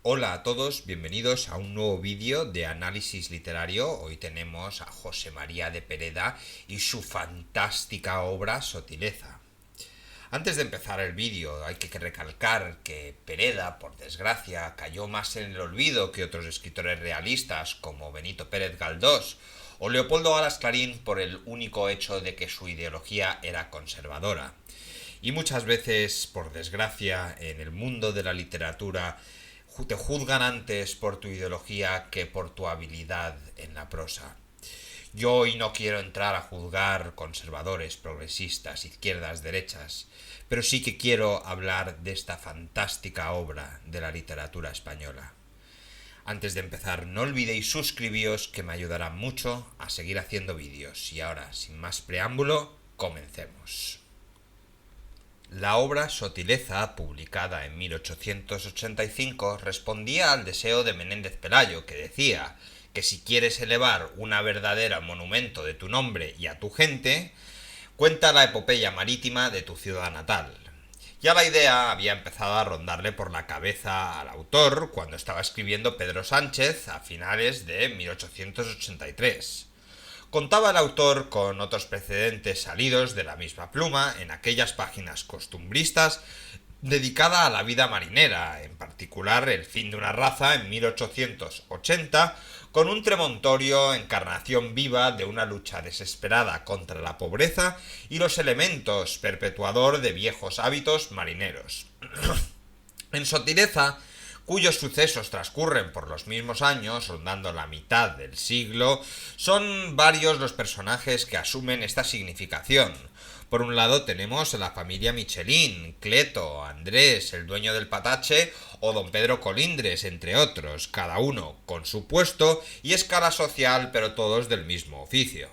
Hola a todos, bienvenidos a un nuevo vídeo de análisis literario. Hoy tenemos a José María de Pereda y su fantástica obra Sotileza. Antes de empezar el vídeo hay que recalcar que Pereda, por desgracia, cayó más en el olvido que otros escritores realistas como Benito Pérez Galdós o Leopoldo Alas Clarín por el único hecho de que su ideología era conservadora. Y muchas veces, por desgracia, en el mundo de la literatura te juzgan antes por tu ideología que por tu habilidad en la prosa. Yo hoy no quiero entrar a juzgar conservadores, progresistas, izquierdas, derechas, pero sí que quiero hablar de esta fantástica obra de la literatura española. Antes de empezar, no olvidéis suscribiros, que me ayudará mucho a seguir haciendo vídeos. Y ahora, sin más preámbulo, comencemos. La obra Sotileza, publicada en 1885, respondía al deseo de Menéndez Pelayo, que decía que si quieres elevar una verdadera monumento de tu nombre y a tu gente, cuenta la epopeya marítima de tu ciudad natal. Ya la idea había empezado a rondarle por la cabeza al autor cuando estaba escribiendo Pedro Sánchez a finales de 1883. Contaba el autor con otros precedentes salidos de la misma pluma en aquellas páginas costumbristas dedicada a la vida marinera, en particular El fin de una raza en 1880, con un tremontorio encarnación viva de una lucha desesperada contra la pobreza y los elementos perpetuador de viejos hábitos marineros. En Sotileza, cuyos sucesos transcurren por los mismos años, rondando la mitad del siglo, son varios los personajes que asumen esta significación. Por un lado tenemos a la familia Michelin, Cleto, Andrés, el dueño del Patache, o don Pedro Colindres, entre otros, cada uno con su puesto y escala social, pero todos del mismo oficio.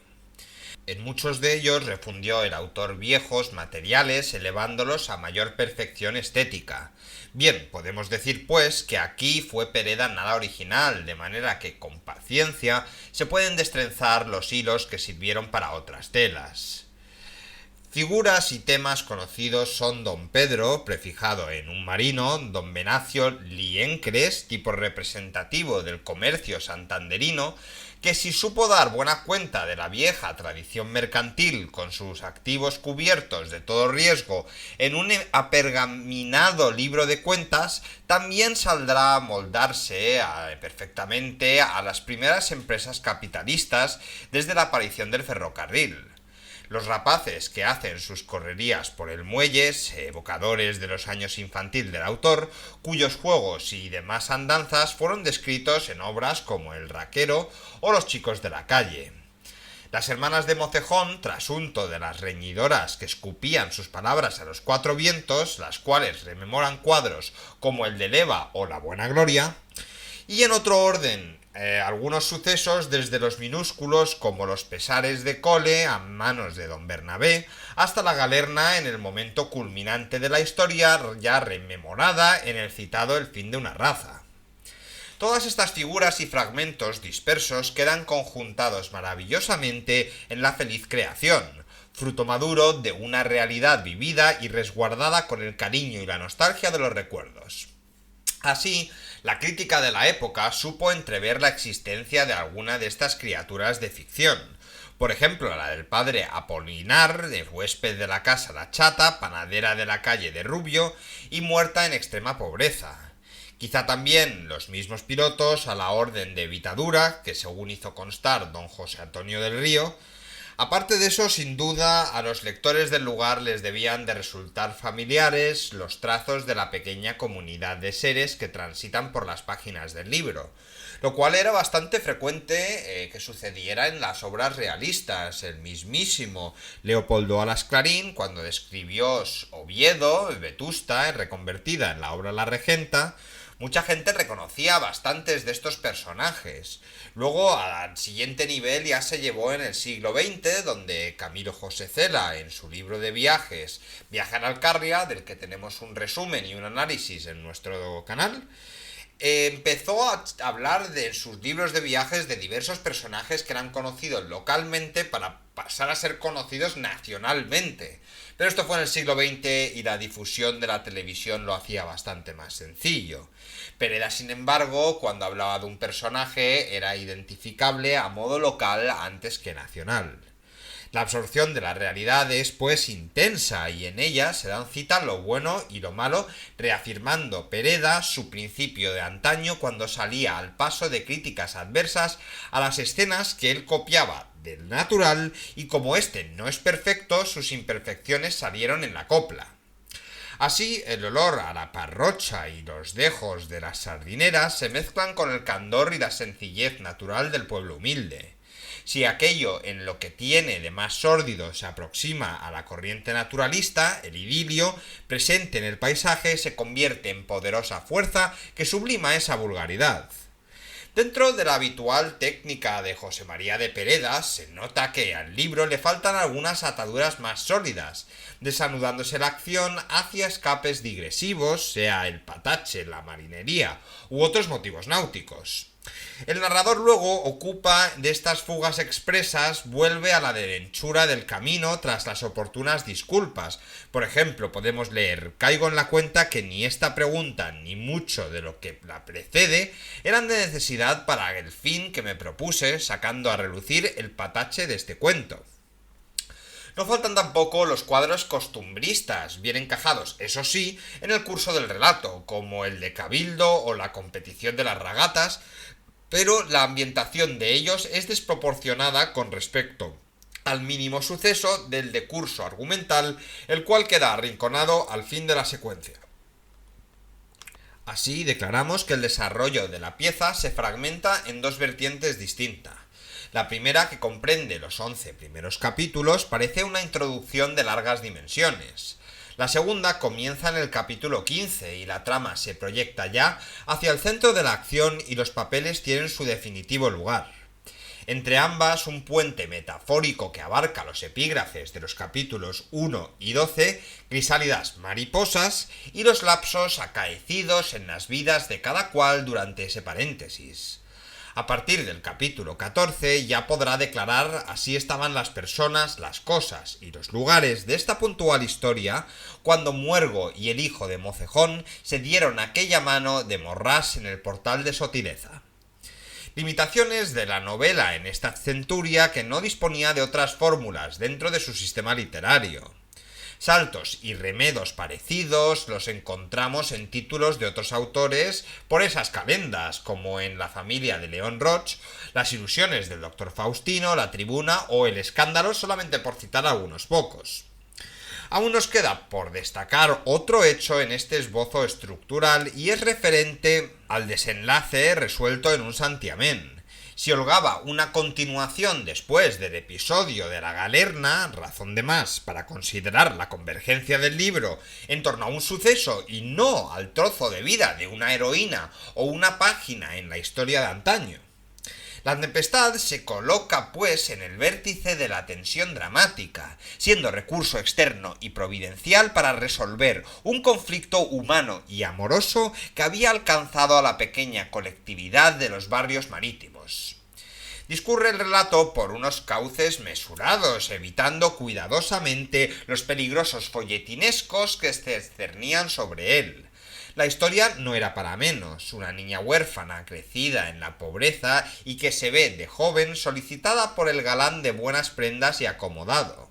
En muchos de ellos refundió el autor viejos materiales, elevándolos a mayor perfección estética. Bien, podemos decir pues que aquí fue Pereda nada original, de manera que con paciencia se pueden destrenzar los hilos que sirvieron para otras telas. Figuras y temas conocidos son don Pedro, prefijado en un marino, don Venancio Liencres, tipo representativo del comercio santanderino, que si supo dar buena cuenta de la vieja tradición mercantil con sus activos cubiertos de todo riesgo en un apergaminado libro de cuentas, también saldrá a moldarse perfectamente a las primeras empresas capitalistas desde la aparición del ferrocarril. Los rapaces que hacen sus correrías por el muelle, evocadores de los años infantil del autor, cuyos juegos y demás andanzas fueron descritos en obras como El Raquero o Los chicos de la calle. Las hermanas de Mocejón, trasunto de las reñidoras que escupían sus palabras a los cuatro vientos, las cuales rememoran cuadros como el de Leva o La Buena Gloria, y en otro orden, algunos sucesos desde los minúsculos como los pesares de Cole a manos de don Bernabé hasta la galerna en el momento culminante de la historia ya rememorada en el citado El fin de una raza. Todas estas figuras y fragmentos dispersos quedan conjuntados maravillosamente en la feliz creación, fruto maduro de una realidad vivida y resguardada con el cariño y la nostalgia de los recuerdos. Así, la crítica de la época supo entrever la existencia de alguna de estas criaturas de ficción. Por ejemplo, la del padre Apolinar, de huésped de la casa La Chata, panadera de la calle de Rubio y muerta en extrema pobreza. Quizá también los mismos pilotos a la orden de Vitadura, que según hizo constar don José Antonio del Río. Aparte de eso, sin duda, a los lectores del lugar les debían de resultar familiares los trazos de la pequeña comunidad de seres que transitan por las páginas del libro, lo cual era bastante frecuente que sucediera en las obras realistas. El mismísimo Leopoldo Alas Clarín, cuando describió Oviedo, Vetusta, reconvertida en la obra La Regenta, mucha gente reconocía bastantes de estos personajes. Luego, al siguiente nivel ya se llevó en el siglo XX, donde Camilo José Cela, en su libro de viajes, Viaje a la Alcarria, del que tenemos un resumen y un análisis en nuestro canal, empezó a hablar de sus libros de viajes de diversos personajes que eran conocidos localmente para pasar a ser conocidos nacionalmente. Pero esto fue en el siglo XX y la difusión de la televisión lo hacía bastante más sencillo. Pereda, sin embargo, cuando hablaba de un personaje era identificable a modo local antes que nacional. La absorción de la realidad es, pues, intensa y en ella se dan cita lo bueno y lo malo, reafirmando Pereda su principio de antaño cuando salía al paso de críticas adversas a las escenas que él copiaba del natural y como éste no es perfecto, sus imperfecciones salieron en la copla. Así, el olor a la parrocha y los dejos de las sardineras se mezclan con el candor y la sencillez natural del pueblo humilde. Si aquello en lo que tiene de más sórdido se aproxima a la corriente naturalista, el idilio presente en el paisaje se convierte en poderosa fuerza que sublima esa vulgaridad. Dentro de la habitual técnica de José María de Pereda, se nota que al libro le faltan algunas ataduras más sólidas, desanudándose la acción hacia escapes digresivos, sea el patache, la marinería u otros motivos náuticos. El narrador luego ocupa de estas fugas expresas, vuelve a la derenchura del camino tras las oportunas disculpas. Por ejemplo, podemos leer: caigo en la cuenta que ni esta pregunta ni mucho de lo que la precede eran de necesidad para el fin que me propuse, sacando a relucir el patache de este cuento. No faltan tampoco los cuadros costumbristas, bien encajados, eso sí, en el curso del relato, como el de Cabildo o la competición de las ragatas, pero la ambientación de ellos es desproporcionada con respecto al mínimo suceso del decurso argumental, el cual queda arrinconado al fin de la secuencia. Así declaramos que el desarrollo de la pieza se fragmenta en dos vertientes distintas. La primera, que comprende los 11 primeros capítulos, parece una introducción de largas dimensiones. La segunda comienza en el capítulo 15 y la trama se proyecta ya hacia el centro de la acción y los papeles tienen su definitivo lugar. Entre ambas, un puente metafórico que abarca los epígrafes de los capítulos 1 y 12, crisálidas mariposas y los lapsos acaecidos en las vidas de cada cual durante ese paréntesis. A partir del capítulo 14 ya podrá declarar así estaban las personas, las cosas y los lugares de esta puntual historia cuando Muergo y el hijo de Mocejón se dieron aquella mano de Morrás en el portal de Sotileza. Limitaciones de la novela en esta centuria que no disponía de otras fórmulas dentro de su sistema literario. Saltos y remedos parecidos los encontramos en títulos de otros autores por esas calendas, como en La familia de León Roch, Las ilusiones del doctor Faustino, La tribuna o El escándalo, solamente por citar algunos pocos. Aún nos queda por destacar otro hecho en este esbozo estructural y es referente al desenlace resuelto en un santiamén. Si holgaba una continuación después del episodio de la galerna, razón de más para considerar la convergencia del libro en torno a un suceso y no al trozo de vida de una heroína o una página en la historia de antaño. La tempestad se coloca, pues, en el vértice de la tensión dramática, siendo recurso externo y providencial para resolver un conflicto humano y amoroso que había alcanzado a la pequeña colectividad de los barrios marítimos. Discurre el relato por unos cauces mesurados, evitando cuidadosamente los peligrosos folletinescos que se cernían sobre él. La historia no era para menos, una niña huérfana crecida en la pobreza y que se ve de joven solicitada por el galán de buenas prendas y acomodado.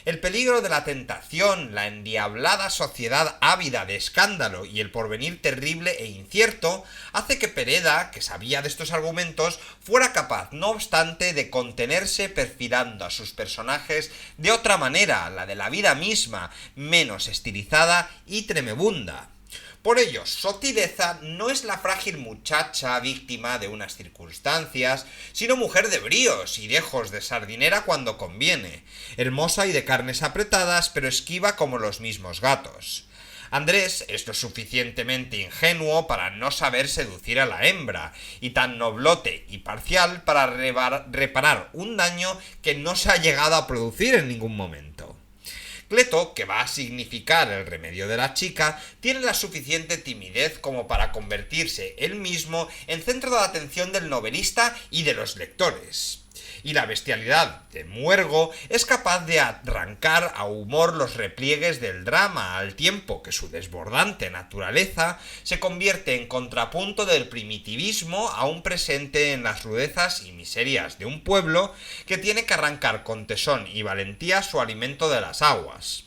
El peligro de la tentación, la endiablada sociedad ávida de escándalo y el porvenir terrible e incierto hace que Pereda, que sabía de estos argumentos, fuera capaz, no obstante, de contenerse perfilando a sus personajes de otra manera, la de la vida misma, menos estilizada y tremebunda. Por ello, Sotileza no es la frágil muchacha víctima de unas circunstancias, sino mujer de bríos y dejos de sardinera cuando conviene, hermosa y de carnes apretadas, pero esquiva como los mismos gatos. Andrés es lo suficientemente ingenuo para no saber seducir a la hembra, y tan noblote y parcial para reparar un daño que no se ha llegado a producir en ningún momento. Cleto, que va a significar el remedio de la chica, tiene la suficiente timidez como para convertirse él mismo en centro de atención del novelista y de los lectores. Y la bestialidad de Muergo es capaz de arrancar a humor los repliegues del drama, al tiempo que su desbordante naturaleza se convierte en contrapunto del primitivismo aún presente en las rudezas y miserias de un pueblo que tiene que arrancar con tesón y valentía su alimento de las aguas.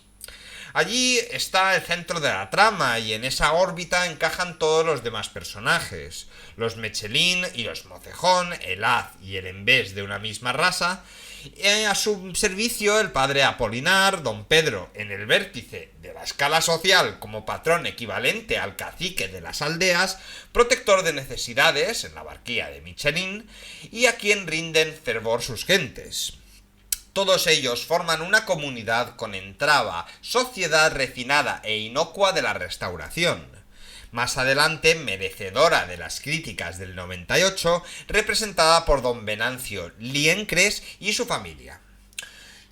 Allí está el centro de la trama y en esa órbita encajan todos los demás personajes. Los Mechelin y los Mocejón, el haz y el embés de una misma raza. A su servicio el padre Apolinar, don Pedro en el vértice de la escala social como patrón equivalente al cacique de las aldeas, protector de necesidades en la barquía de Michelin y a quien rinden fervor sus gentes. Todos ellos forman una comunidad con entraba, sociedad refinada e inocua de la Restauración. Más adelante, merecedora de las críticas del 98, representada por don Venancio Liencres y su familia.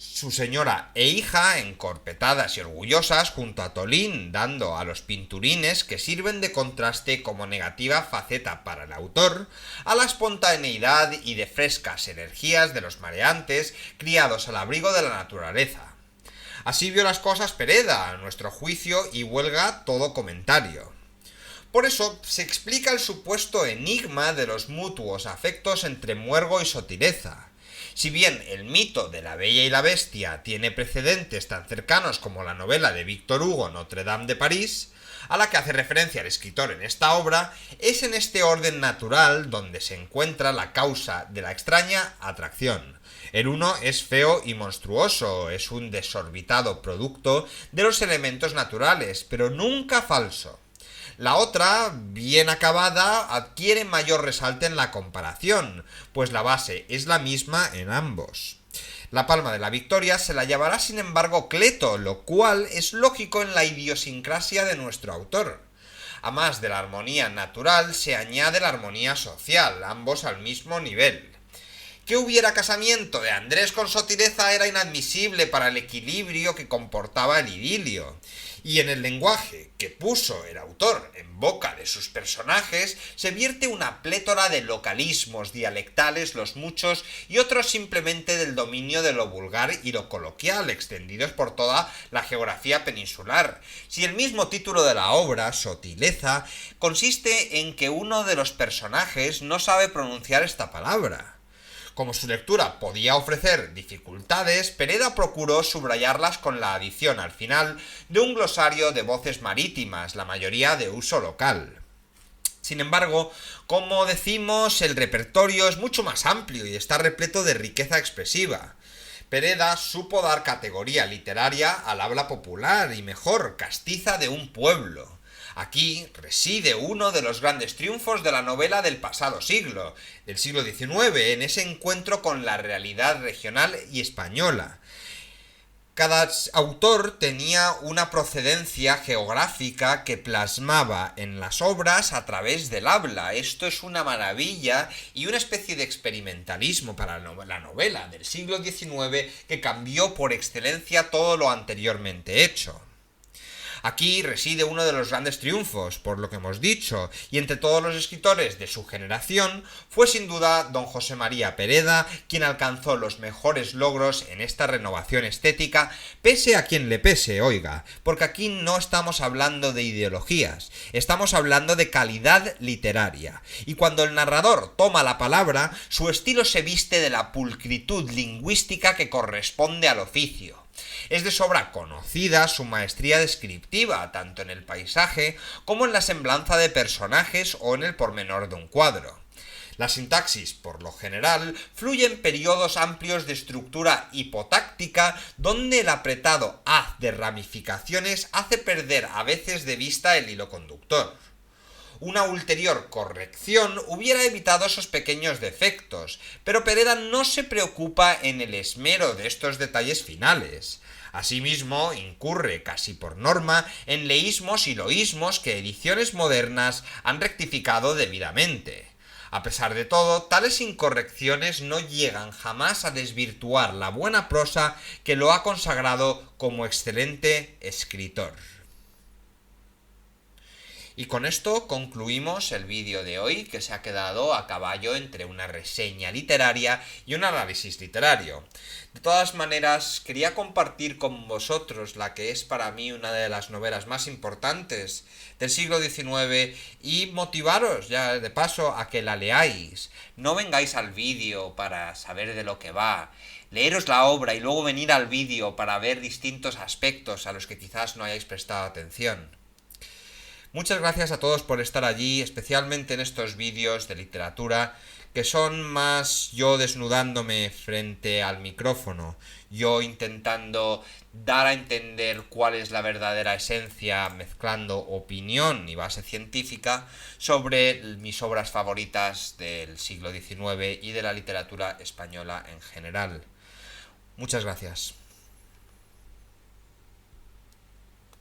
Su señora e hija, encorpetadas y orgullosas, junto a Tolín, dando a los pinturines que sirven de contraste como negativa faceta para el autor, a la espontaneidad y de frescas energías de los mareantes, criados al abrigo de la naturaleza. Así vio las cosas Pereda, a nuestro juicio, y huelga todo comentario. Por eso se explica el supuesto enigma de los mutuos afectos entre Muergo y Sotileza. Si bien el mito de la Bella y la Bestia tiene precedentes tan cercanos como la novela de Víctor Hugo Notre Dame de París, a la que hace referencia el escritor en esta obra, es en este orden natural donde se encuentra la causa de la extraña atracción. El uno es feo y monstruoso, es un desorbitado producto de los elementos naturales, pero nunca falso. La otra, bien acabada, adquiere mayor resalte en la comparación, pues la base es la misma en ambos. La palma de la victoria se la llevará sin embargo Cleto, lo cual es lógico en la idiosincrasia de nuestro autor. A más de la armonía natural se añade la armonía social, ambos al mismo nivel. Que hubiera casamiento de Andrés con Sotileza era inadmisible para el equilibrio que comportaba el idilio. Y en el lenguaje que puso el autor en boca de sus personajes se vierte una plétora de localismos dialectales los muchos y otros simplemente del dominio de lo vulgar y lo coloquial extendidos por toda la geografía peninsular. Si el mismo título de la obra, Sotileza, consiste en que uno de los personajes no sabe pronunciar esta palabra. Como su lectura podía ofrecer dificultades, Pereda procuró subrayarlas con la adición al final de un glosario de voces marítimas, la mayoría de uso local. Sin embargo, como decimos, el repertorio es mucho más amplio y está repleto de riqueza expresiva. Pereda supo dar categoría literaria al habla popular y mejor, castiza de un pueblo. Aquí reside uno de los grandes triunfos de la novela del pasado siglo, del siglo XIX, en ese encuentro con la realidad regional y española. Cada autor tenía una procedencia geográfica que plasmaba en las obras a través del habla. Esto es una maravilla y una especie de experimentalismo para la novela del siglo XIX que cambió por excelencia todo lo anteriormente hecho. Aquí reside uno de los grandes triunfos, por lo que hemos dicho, y entre todos los escritores de su generación fue sin duda don José María Pereda quien alcanzó los mejores logros en esta renovación estética, pese a quien le pese, oiga, porque aquí no estamos hablando de ideologías, estamos hablando de calidad literaria, y cuando el narrador toma la palabra, su estilo se viste de la pulcritud lingüística que corresponde al oficio. Es de sobra conocida su maestría descriptiva, tanto en el paisaje como en la semblanza de personajes o en el pormenor de un cuadro. La sintaxis, por lo general, fluye en periodos amplios de estructura hipotáctica, donde el apretado haz de ramificaciones hace perder a veces de vista el hilo conductor. Una ulterior corrección hubiera evitado esos pequeños defectos, pero Pereda no se preocupa en el esmero de estos detalles finales. Asimismo, incurre casi por norma en leísmos y loísmos que ediciones modernas han rectificado debidamente. A pesar de todo, tales incorrecciones no llegan jamás a desvirtuar la buena prosa que lo ha consagrado como excelente escritor. Y con esto concluimos el vídeo de hoy, que se ha quedado a caballo entre una reseña literaria y un análisis literario. De todas maneras, quería compartir con vosotros la que es para mí una de las novelas más importantes del siglo XIX y motivaros ya de paso a que la leáis. No vengáis al vídeo para saber de lo que va. Leeros la obra y luego venir al vídeo para ver distintos aspectos a los que quizás no hayáis prestado atención. Muchas gracias a todos por estar allí, especialmente en estos vídeos de literatura, que son más yo desnudándome frente al micrófono, yo intentando dar a entender cuál es la verdadera esencia, mezclando opinión y base científica sobre mis obras favoritas del siglo XIX y de la literatura española en general. Muchas gracias.